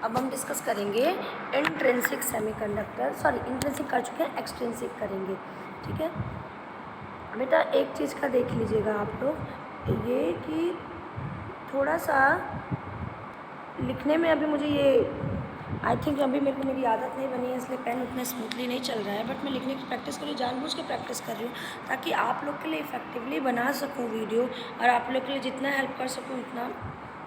अब हम डिस्कस करेंगे इंट्रिंसिक सेमीकंडक्टर, इंट्रिंसिक कर चुके हैं, एक्सट्रिंसिक करेंगे। ठीक है बेटा, एक चीज़ का देख लीजिएगा आप लोग, ये कि थोड़ा सा लिखने में अभी मुझे ये आई थिंक अभी मेरे को मेरी आदत नहीं बनी है, इसलिए पेन उतने स्मूथली नहीं चल रहा है, बट मैं लिखने की प्रैक्टिस कर रही हूँ, जानबूझ के प्रैक्टिस कर रही हूँ ताकि आप लोग के लिए इफेक्टिवली बना सकूँ वीडियो, और आप लोग के लिए जितना हेल्प कर सकूँ उतना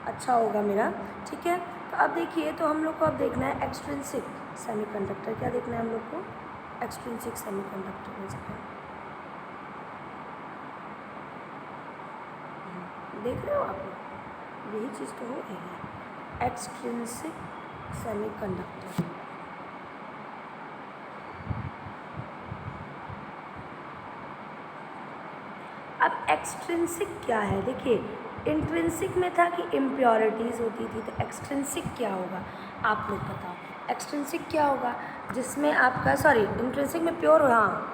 अच्छा होगा मेरा। ठीक है, तो अब देखिए, तो हम लोग को अब देखना है एक्सट्रिंसिक सेमीकंडक्टर। क्या देखना है हम लोग को? एक्सट्रिंसिक सेमीकंडक्टर में से देख रहे हो आप लोग, यही चीज़ तो हो रही है, एक्सट्रिंसिक सेमीकंडक्टर। अब एक्सट्रिंसिक क्या है? देखिए, इंट्रिंसिक में था कि इम्प्योरिटीज़ होती थी, तो एक्सट्रिंसिक क्या होगा आप लोग बताओ? एक्सट्रिंसिक क्या होगा? जिसमें आपका इंट्रिंसिक में प्योर, हाँ,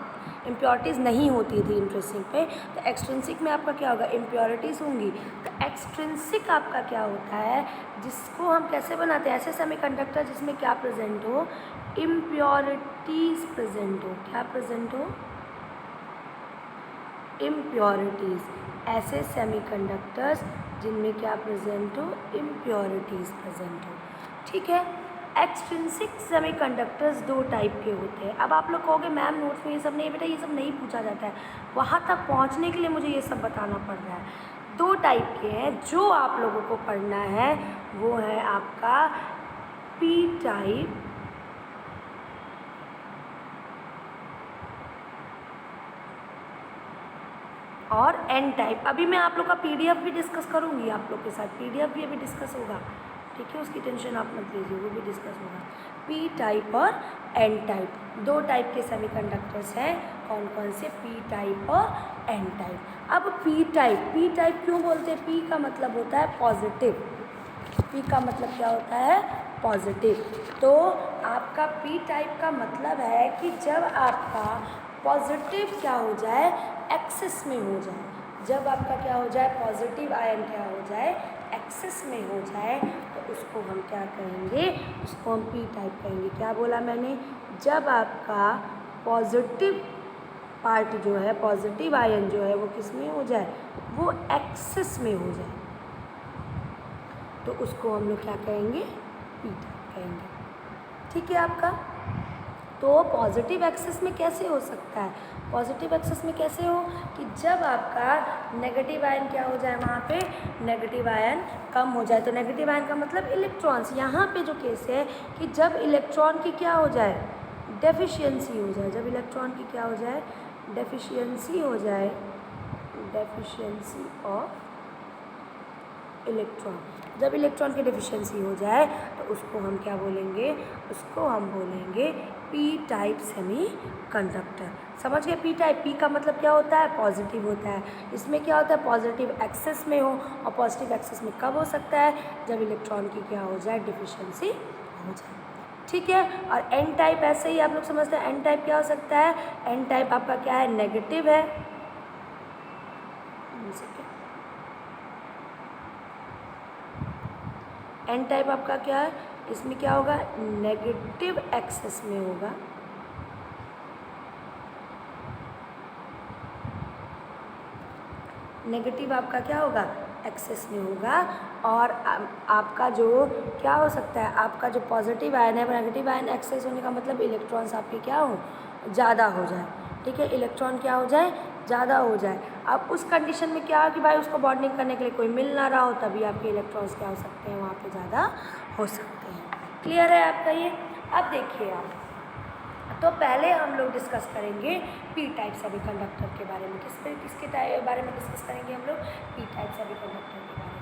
इम्प्योरिटीज़ नहीं होती थी इंट्रिंसिक में, तो एक्सट्रिंसिक में आपका क्या होगा? इम्प्योरिटीज़ होंगी। तो एक्सट्रिंसिक आपका क्या होता है, जिसको हम कैसे बनाते हैं? ऐसे सेमीकंडक्टर जिसमें क्या प्रेजेंट हो? इम्प्योरिटीज़ प्रेजेंट हो। क्या प्रेजेंट हो? इम्प्योरिटीज़। ऐसे सेमीकंडक्टर्स जिनमें क्या प्रेजेंट हो? इम्प्योरिटीज़ प्रेजेंट हो। ठीक है, एक्सट्रिंसिक सेमीकंडक्टर्स दो टाइप के होते हैं। अब आप लोग कहोगे मैम नोट्स में ये सब नहीं, बेटा ये सब नहीं पूछा जाता है, वहाँ तक पहुँचने के लिए मुझे ये सब बताना पड़ रहा है। दो टाइप के हैं, जो आप लोगों को पढ़ना है वो है आपका पी टाइप और एन टाइप। अभी मैं आप लोग का पीडीएफ भी डिस्कस करूँगी आप लोग के साथ, पीडीएफ भी अभी डिस्कस होगा। ठीक है, उसकी टेंशन आप मत लीजिए, वो भी डिस्कस होगा। पी टाइप और एन टाइप, दो टाइप के सेमीकंडक्टर्स हैं। कौन कौन से? पी टाइप और एन टाइप। अब पी टाइप क्यों बोलते हैं? पी का मतलब होता है पॉजिटिव। पी का मतलब क्या होता है? पॉजिटिव। तो आपका पी टाइप का मतलब है कि जब आपका पॉजिटिव क्या हो जाए? एक्सिस में हो जाए। जब आपका क्या हो जाए? पॉजिटिव आयन क्या हो जाए? एक्सिस में हो जाए, तो उसको हम क्या कहेंगे? उसको हम पी टाइप कहेंगे। क्या बोला मैंने? जब आपका पॉजिटिव पार्ट जो है, पॉजिटिव आयन जो है, वो किस में हो जाए? वो एक्सिस में हो जाए, तो उसको हम लोग क्या कहेंगे? पी टाइप कहेंगे। ठीक है आपका। तो पॉजिटिव एक्सिस में कैसे हो सकता है? पॉजिटिव एक्सिस में कैसे हो कि जब आपका नेगेटिव आयन क्या हो जाए? वहाँ पे नेगेटिव आयन कम हो जाए। तो नेगेटिव आयन का मतलब इलेक्ट्रॉन्स। यहाँ पे जो केस है कि जब इलेक्ट्रॉन की क्या हो जाए? डेफिशिएंसी हो जाए। जब इलेक्ट्रॉन की क्या हो जाए? डेफिशिएंसी हो जाए, डेफिशिएंसी ऑफ इलेक्ट्रॉन। जब इलेक्ट्रॉन की डेफिशिएंसी हो जाए तो उसको हम क्या बोलेंगे? उसको हम बोलेंगे पी टाइप सेमीकंडक्टर। समझ गए? पी टाइप, पी का मतलब क्या होता है? पॉजिटिव होता है। इसमें क्या होता है? पॉजिटिव एक्सेस में हो, और पॉजिटिव एक्सेस में कब हो सकता है? जब इलेक्ट्रॉन की क्या हो जाए? डेफिशिएंसी हो जाए। ठीक है, और एन टाइप ऐसे ही आप लोग समझते हैं। एन टाइप क्या हो सकता है? एन टाइप आपका क्या है? नेगेटिव है। एन टाइप आपका क्या है? इसमें क्या होगा? नेगेटिव एक्सेस में होगा। नेगेटिव आपका क्या होगा? एक्सेस में होगा। और आपका जो क्या हो सकता है? आपका जो पॉजिटिव आयन है, नेगेटिव आयन एक्सेस होने का मतलब इलेक्ट्रॉन्स आपके क्या हो? ज़्यादा हो जाए। ठीक है, इलेक्ट्रॉन क्या हो जाए? ज़्यादा हो जाए। अब उस कंडीशन में क्या हो कि भाई उसको बॉन्डिंग करने के लिए कोई मिल ना रहा हो, तभी आपके इलेक्ट्रॉन्स क्या हो सकते हैं? वहाँ पे ज़्यादा हो सकते हैं। क्लियर है आपका ये? अब देखिए आप, तो पहले हम लोग डिस्कस करेंगे पी टाइप सेमीकंडक्टर के बारे में। किसके बारे में डिस्कस करेंगे हम लोग? पी टाइप सेमीकंडक्टर के बारे में।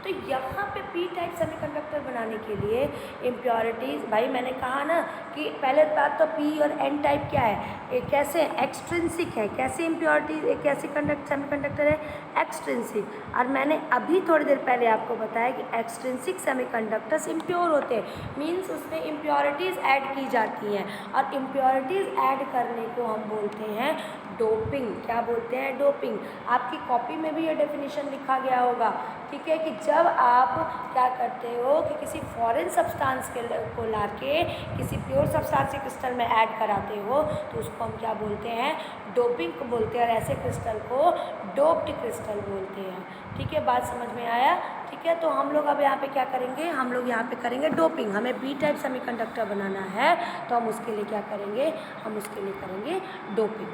तो यहाँ पे पी टाइप सेमीकंडक्टर बनाने के लिए इम्प्योरिटीज़, भाई मैंने कहा ना कि पहले बात तो पी और एन टाइप क्या है? एक कैसे? एक्सट्रिंसिक है। कैसे इम्प्योरिटीज़, एक कैसे सेमीकंडक्टर है? एक्सट्रिंसिक। और मैंने अभी थोड़ी देर पहले आपको बताया कि एक्सट्रिंसिक सेमीकंडक्टर्स इम्प्योर होते हैं, मीन्स उसमें इम्प्योरिटीज़ ऐड की जाती हैं, और इम्प्योरिटीज़ ऐड करने को हम बोलते हैं डोपिंग। क्या बोलते हैं? डोपिंग। आपकी कॉपी में भी ये डेफिनेशन लिखा गया होगा। ठीक है, कि जब आप क्या करते हो कि किसी फॉरेन सब्सटेंस को ला के किसी प्योर सब्सटेंस के क्रिस्टल में ऐड कराते हो तो उसको हम क्या बोलते हैं, डोपिंग को बोलते हैं, और ऐसे क्रिस्टल को डोप्ड क्रिस्टल बोलते हैं। ठीक है, बात समझ में आया? ठीक है, तो हम लोग अब यहाँ पे क्या करेंगे, हम लोग यहाँ पे करेंगे डोपिंग। हमें पी टाइप सेमीकंडक्टर बनाना है तो हम उसके लिए क्या करेंगे, हम उसके लिए करेंगे डोपिंग।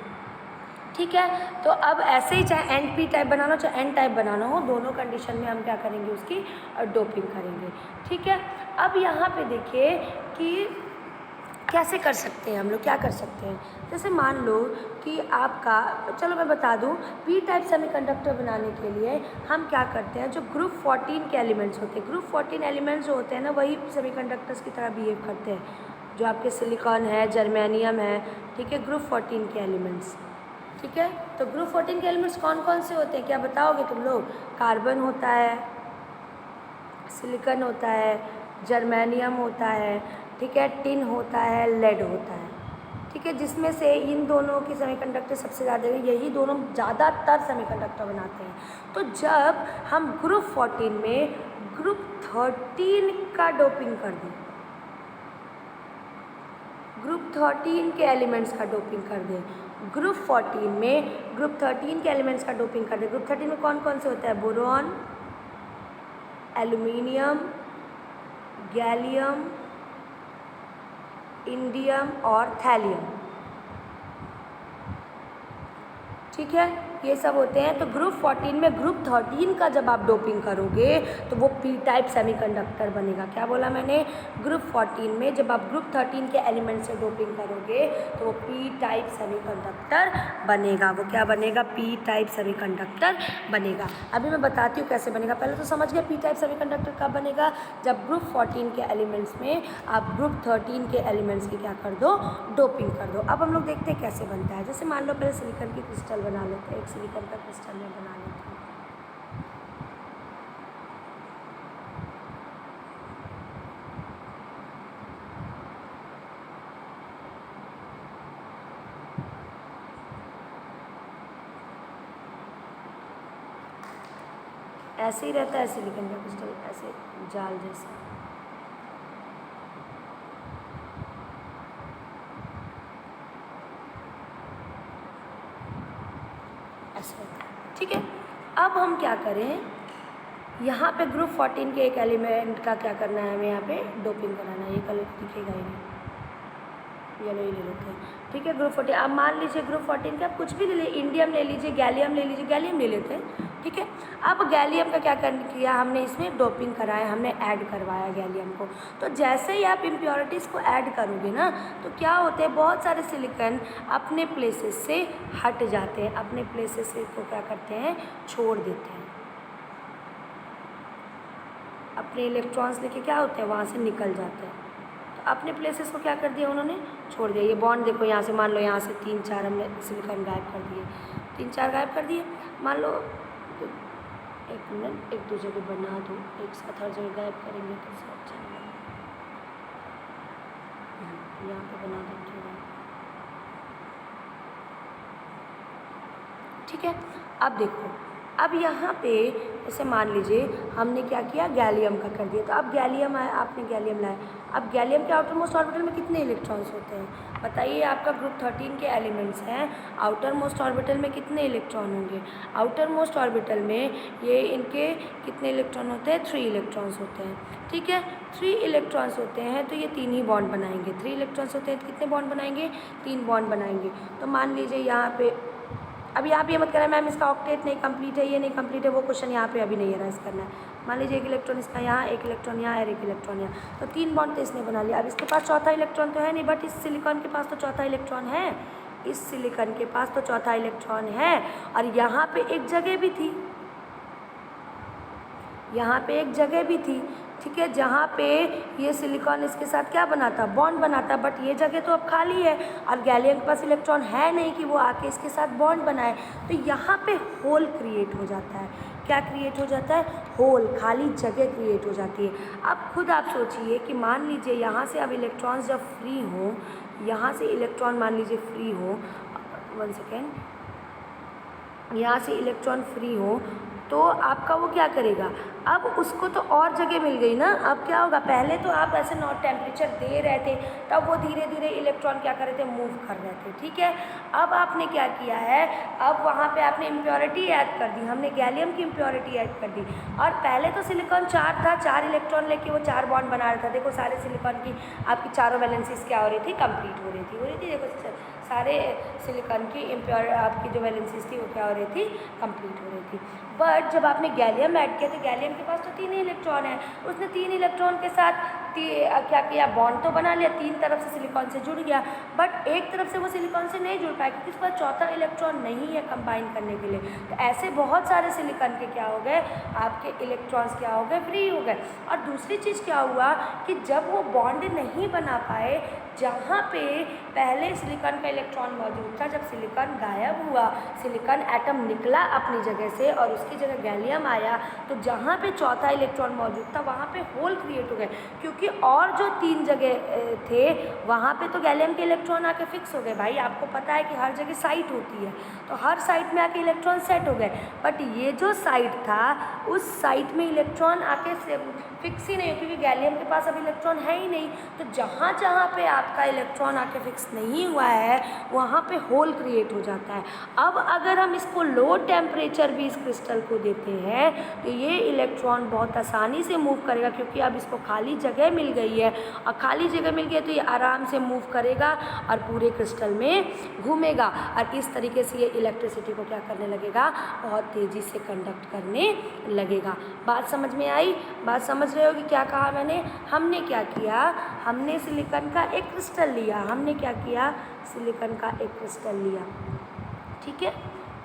ठीक है, तो अब ऐसे ही चाहे एन पी टाइप बनाना हो चाहे एन टाइप बनाना हो, दोनों कंडीशन में हम क्या करेंगे, उसकी डोपिंग करेंगे। ठीक है, अब यहाँ पे देखिए कि कैसे कर सकते हैं हम लोग, क्या कर सकते हैं। जैसे मान लो कि आपका, चलो मैं बता दूं, पी टाइप सेमीकंडक्टर बनाने के लिए हम क्या करते हैं, जो ग्रुप 14 के एलिमेंट्स होते हैं, ग्रुप 14 एलिमेंट्स जो होते हैं ना, वही सेमीकंडक्टर्स की तरह बिहेव करते हैं, जो आपके सिलिकॉन है, जर्मेनियम है। ठीक है, ग्रुप 14 के एलिमेंट्स। ठीक है, तो ग्रुप 14 के एलिमेंट्स कौन कौन से होते हैं, क्या बताओगे तुम लोग? कार्बन होता है, सिलिकॉन होता है, जर्मेनियम होता है, ठीक है, टिन होता है, लेड होता है। ठीक है, जिसमें से इन दोनों की सेमीकंडक्टर सबसे ज़्यादा, यही दोनों ज़्यादातर सेमीकंडक्टर बनाते हैं। तो जब हम ग्रुप 14 में ग्रुप 13 का डोपिंग कर दें, ग्रुप 13 के एलिमेंट्स का डोपिंग कर दें, ग्रुप 14 में ग्रुप 13 के एलिमेंट्स का डोपिंग कर दें। ग्रुप 13 में कौन कौन से होता है? बोरॉन, एल्युमिनियम, गैलियम, इंडियम और थैलियम। ठीक है, ये सब होते हैं। तो ग्रुप 14 में ग्रुप 13 का जब आप डोपिंग करोगे तो वो पी टाइप सेमीकंडक्टर बनेगा। क्या बोला मैंने? ग्रुप 14 में जब आप ग्रुप 13 के एलिमेंट से डोपिंग करोगे तो वो पी टाइप सेमीकंडक्टर बनेगा। वो क्या बनेगा? पी टाइप सेमीकंडक्टर बनेगा। अभी मैं बताती हूँ कैसे बनेगा। पहले तो समझ गए पी टाइप सेमीकंडक्टर कब बनेगा? जब ग्रुप 14 के एलिमेंट्स में आप ग्रुप 13 के एलिमेंट्स की क्या कर दो? डोपिंग कर दो। अब हम लोग देखते हैं कैसे बनता है। जैसे मान लो पहले सिलिकॉन की क्रिस्टल बना लेते हैं, एक सिलिकॉन का क्रिस्टल में बना लेते हैं। ऐसे ही रहता है सिलिकॉन का क्रिस्टल, ऐसे जाल जैसा। ऐसे रहता है। ठीक है, अब हम क्या करें, यहाँ पे ग्रुप 14 के एक एलिमेंट का क्या करना है, हमें यहाँ पे डोपिंग कराना है। ये कलर दिखेगा ही नहीं, येलो ही ले लेते हैं। ठीक है, ग्रुप 14। अब मान लीजिए ग्रुप 14 के आप कुछ भी ले लीजिए, इंडियम ले लीजिए, गैलियम ले लीजिए, गैलियम ले लेते हैं। ठीक है, अब गैलियम का क्या किया हमने, इसमें डोपिंग कराया, हमने ऐड करवाया गैलियम को। तो जैसे ही आप इम्प्योरिटीज़ को ऐड करोगे ना, तो क्या होते हैं, बहुत सारे सिलिकॉन अपने प्लेसेस से हट जाते हैं, अपने प्लेसेस से को क्या करते हैं, छोड़ देते हैं। अपने इलेक्ट्रॉन्स लेके क्या होते हैं, वहाँ से निकल जाते हैं। तो अपने प्लेसेस को क्या कर दिया उन्होंने, छोड़ दिया। ये बॉन्ड देखो, यहाँ से मान लो यहाँ से 3-4 हमने सिलिकॉन गायब कर दिए, 3-4 गायब कर दिए। मान लो तो एक मिनट, एक दो जगह बना दो, एक साथ हर जगह गायब करेंगे तो सब अच्छा नहीं बनेगा। यहाँ पे बना देते हैं। ठीक है, अब देखो, अब यहाँ पे जैसे मान लीजिए हमने क्या किया, गैलियम का कर दिया। तो अब गैलियम आया, आपने गैलियम लाया। अब गैलियम के आउटर मोस्ट ऑर्बिटल में कितने इलेक्ट्रॉन्स होते हैं बताइए? आपका ग्रुप 13 के एलिमेंट्स हैं, आउटर मोस्ट ऑर्बिटल में कितने इलेक्ट्रॉन होंगे? आउटर मोस्ट ऑर्बिटल में ये इनके कितने इलेक्ट्रॉन होते हैं? 3 इलेक्ट्रॉन्स होते हैं। ठीक है, 3 इलेक्ट्रॉन्स होते हैं, तो ये 3 ही बॉन्ड बनाएंगे। 3 इलेक्ट्रॉन्स होते हैं तो कितने बॉन्ड बनाएंगे? 3 बॉन्ड बनाएंगे। तो मान लीजिए यहाँ पे, अब यहाँ पे ये मत करना मैम इसका ऑक्टेट नहीं कंप्लीट है, ये नहीं कंप्लीट है, वो क्वेश्चन यहाँ पे अभी नहीं है, राइज करना है। मान लीजिए एक इलेक्ट्रॉन इसका यहाँ, एक इलेक्ट्रॉन यहाँ और एक इलेक्ट्रॉन यहाँ, तो 3 बॉन्ड तो इसने बना लिया। अब इसके पास चौथा इलेक्ट्रॉन तो है नहीं, बट इस सिलिकॉन के पास तो चौथा इलेक्ट्रॉन है, इस सिलिकॉन के पास तो चौथा इलेक्ट्रॉन है। और यहाँ पे एक जगह भी थी, यहाँ पे एक जगह भी थी, ठीक है, जहाँ पे ये सिलिकॉन इसके साथ क्या बनाता, बॉन्ड बनाता। बट ये जगह तो अब खाली है और गैलियम के पास इलेक्ट्रॉन है नहीं कि वो आके इसके साथ बॉन्ड बनाए। तो यहाँ पे होल क्रिएट हो जाता है। क्या क्रिएट हो जाता है? होल, खाली जगह क्रिएट हो जाती है। अब खुद आप सोचिए कि मान लीजिए यहाँ से अब इलेक्ट्रॉन्स जब फ्री हों, यहाँ से इलेक्ट्रॉन मान लीजिए फ्री हो, 1 सेकेंड, यहाँ से इलेक्ट्रॉन फ्री हो तो आपका वो क्या करेगा, अब उसको तो और जगह मिल गई ना। अब क्या होगा, पहले तो आप ऐसे नॉट टेम्परेचर दे रहे थे, तब वो धीरे धीरे इलेक्ट्रॉन क्या कर रहे थे, मूव कर रहे थे, ठीक है। अब आपने क्या किया है, अब वहाँ पे आपने इम्प्योरिटी ऐड कर दी, हमने गैलियम की इम्प्योरिटी ऐड कर दी। और पहले तो सिलिकॉन 4 था, 4 इलेक्ट्रॉन लेके वो 4 बॉन्ड बना रहा था। देखो सारे सिलिकॉन की आपकी चारों वैलेंसीज क्या हो रही थी, कंप्लीट हो रही थी। देखो सारे सिलिकॉन की इम्प्योर आपकी जो वैलेंसीज थी वो क्या हो रही थी, कंप्लीट हो रही थी। बट जब आपने गैलियम ऐड किया तो गैलियम के पास तो 3 ही इलेक्ट्रॉन है, उसने 3 इलेक्ट्रॉन के साथ क्या किया, बॉन्ड तो बना लिया, 3 तरफ से सिलिकॉन से जुड़ गया, बट एक तरफ से वो सिलिकॉन से नहीं जुड़ पाया क्योंकि उसके पास चौथा इलेक्ट्रॉन नहीं है कंबाइन करने के लिए। तो ऐसे बहुत सारे सिलिकॉन के क्या हो गए, आपके इलेक्ट्रॉन्स क्या हो गए, फ्री हो गए। और दूसरी चीज़ क्या हुआ कि जब वो बॉन्ड नहीं बना पाए, जहाँ पे पहले सिलिकॉन का इलेक्ट्रॉन मौजूद था, जब सिलिकॉन गायब हुआ, सिलिकॉन एटम निकला अपनी जगह से और उसकी जगह गैलियम आया, तो जहाँ पे चौथा इलेक्ट्रॉन मौजूद था वहाँ पे होल क्रिएट हो गए, क्योंकि और जो 3 जगह थे वहाँ पे तो गैलियम के इलेक्ट्रॉन आके फिक्स हो गए। भाई आपको पता है कि हर जगह साइट होती है, तो हर साइट में आके इलेक्ट्रॉन सेट हो गए, बट ये जो साइट था उस साइट में इलेक्ट्रॉन आके फिक्स ही नहीं, क्योंकि गैलियम के पास अब इलेक्ट्रॉन है ही नहीं। तो जहाँ जहाँ पे आपका इलेक्ट्रॉन आके फिक्स नहीं हुआ है वहाँ पे होल क्रिएट हो जाता है। अब अगर हम इसको लो टेम्परेचर भी इस क्रिस्टल को देते हैं तो ये इलेक्ट्रॉन बहुत आसानी से मूव करेगा, क्योंकि अब इसको खाली जगह मिल गई है, और खाली जगह मिल गई है तो ये आराम से मूव करेगा और पूरे क्रिस्टल में घूमेगा, और इस तरीके से ये इलेक्ट्रिसिटी को क्या करने लगेगा, बहुत तेज़ी से कंडक्ट करने लगेगा। बात समझ में आई? बात समझ रहे हो कि क्या कहा मैंने? हमने क्या किया, हमने सिलिकॉन का एक क्रिस्टल लिया, हमने क्या किया, सिलिकॉन का एक क्रिस्टल लिया, ठीक है।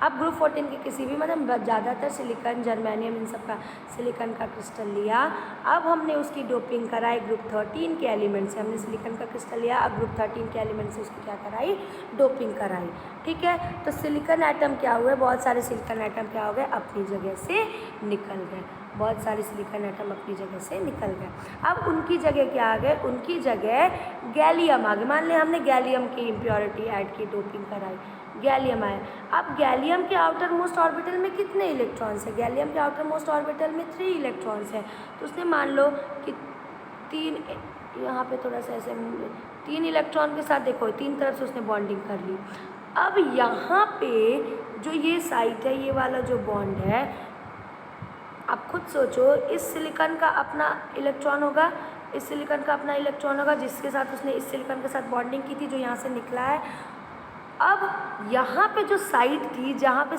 अब ग्रुप 14 के किसी भी मतलब ज़्यादातर सिलिकॉन, जर्मेनियम, इन सब का सिलिकॉन का क्रिस्टल लिया। अब हमने उसकी डोपिंग कराई ग्रुप 13 के एलिमेंट से, हमने सिलिकॉन का क्रिस्टल लिया, अब ग्रुप 13 के एलिमेंट से उसकी क्या कराई, डोपिंग कराई, ठीक है। तो सिलिकॉन एटम क्या हुए, बहुत सारे सिलिकॉन एटम क्या हो गए, अपनी जगह से निकल गए, बहुत सारे सिलिकॉन एटम अपनी जगह से निकल गए। अब उनकी जगह क्या आ गए, उनकी जगह गैलियम आ गए। मान लें हमने गैलियम की इम्प्योरिटी ऐड की, डोपिंग कराई, गैलियम आया। अब गैलियम के आउटर मोस्ट ऑर्बिटल में कितने इलेक्ट्रॉन्स हैं, गैलियम के आउटर मोस्ट ऑर्बिटल में 3 इलेक्ट्रॉन्स हैं। तो उसने मान लो कि 3, यहाँ पे थोड़ा सा ऐसे 3 इलेक्ट्रॉन के साथ देखो 3 तरफ से उसने बॉन्डिंग कर ली। अब यहाँ पे जो ये साइट है, ये वाला जो बॉन्ड है, आप खुद सोचो, इस सिलिकॉन का अपना इलेक्ट्रॉन होगा, इस सिलिकॉन का अपना इलेक्ट्रॉन होगा, जिसके साथ उसने इस सिलिकॉन के साथ बॉन्डिंग की थी, जो यहाँ से निकला है। अब यहाँ पे जो साइट थी जहाँ पे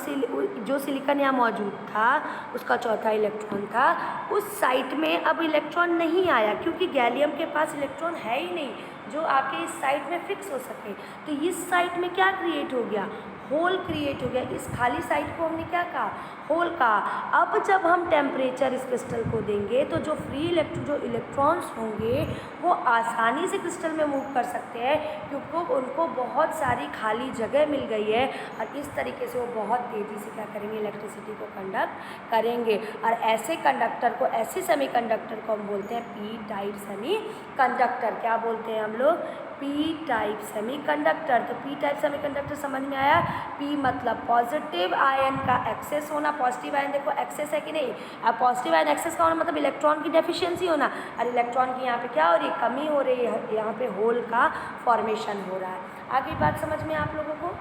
जो सिलिकॉन यहाँ मौजूद था, उसका चौथा इलेक्ट्रॉन था, उस साइट में अब इलेक्ट्रॉन नहीं आया, क्योंकि गैलियम के पास इलेक्ट्रॉन है ही नहीं जो आके इस साइट में फिक्स हो सके। तो इस साइट में क्या क्रिएट हो गया, होल क्रिएट हो गया। इस खाली साइट को हमने क्या कहा, होल कहा। अब जब हम टेम्परेचर इस क्रिस्टल को देंगे तो जो जो इलेक्ट्रॉन्स होंगे वो आसानी से क्रिस्टल में मूव कर सकते हैं, क्योंकि उनको बहुत सारी खाली जगह मिल गई है, और इस तरीके से वो बहुत तेज़ी से क्या करेंगे, इलेक्ट्रिसिटी को कंडक्ट करेंगे। और ऐसे कंडक्टर को, ऐसे सेमीकंडक्टर को हम बोलते हैं पी टाइप सेमीकंडक्टर। क्या बोलते हैं हम लोग, पी टाइप सेमीकंडक्टर। तो पी टाइप सेमीकंडक्टर समझ में आया, पी मतलब पॉजिटिव आयन का एक्सेस होना, पॉजिटिव आयन देखो एक्सेस है कि नहीं, अब पॉजिटिव आयन एक्सेस का होना मतलब इलेक्ट्रॉन की डेफिशिएंसी होना, और इलेक्ट्रॉन की यहाँ पे क्या हो रही है, कमी हो रही है, यहाँ पे होल का फॉर्मेशन हो रहा है। आगे बात समझ में आप लोगों को?